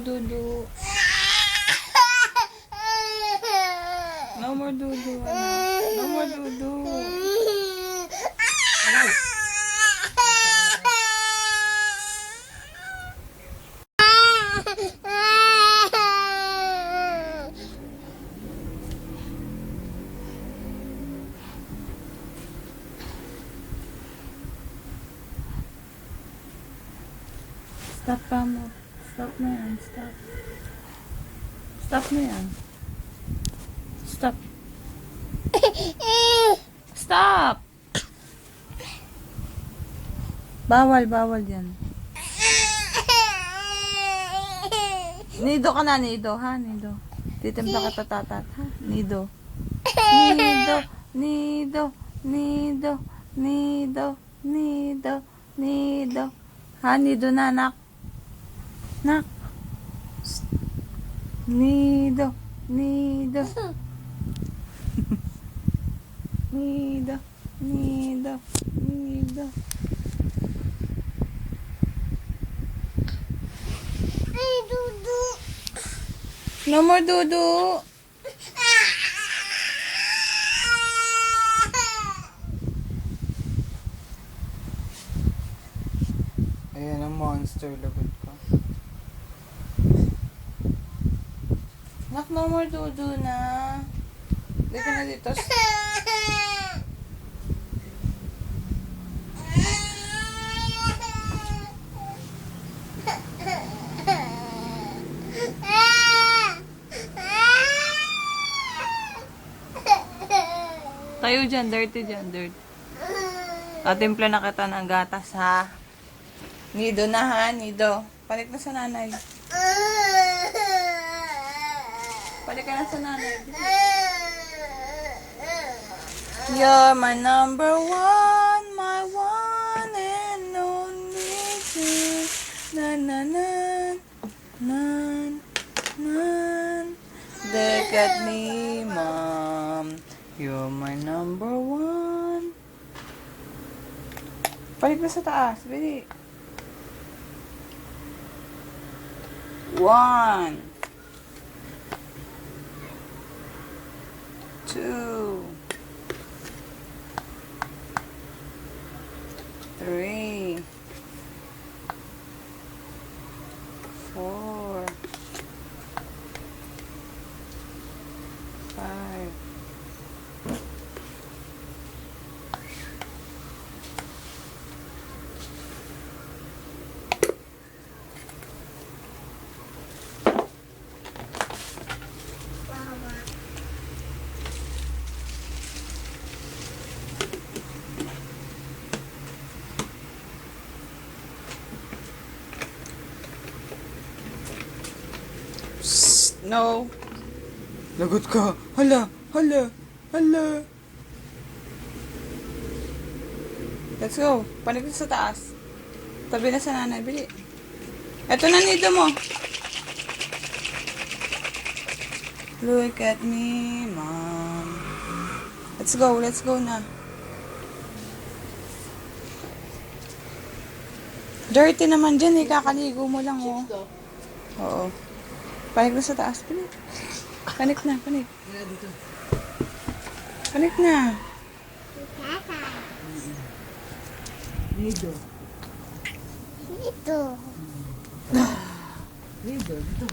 more dudu. No more dudu, anak. No more dudu. Stop pa mo. Stop na yan. Stop. Stop na yan. Stop. Stop! Bawal, bawal yan. Nido ka na, Nido. Ha, Nido. Titimpla ka tatatat, ha? Nido. Nido. Nido. Nido. Nido. Nido. Nido. Ha, Nido na, anak. Nak. Nido. Nido. Nido. Nido. Nido. No more dudu. Ayan ang monster, lagot ko. Nak, no more dudu na. Dito na dito. Tayo dyan, dirty dyan, dirty. Timpla na kita ng gatas, ha? Nido na, ha? Nido. Balik na sa nanay. Balik ka na sa nanay. You're my number one, my one and only thing. Na na na, na na. Look at me, mom. You're my number one. Balik na sa taas, bili. 1, 2, 3, 4, 5. No. Lagot ka. Hala, hala, hala. Let's go. Panik sa taas. Tabi na sa nanay. Bili. Eto na nido mo. Look at me, mom. Let's go. Let's go na. Dirty naman dyan eh. Kakaligo mo lang oh. Oo. Panik na sa taas. Panik. Panik na, panik. Panik na. Nido. Nido. Nido, dito.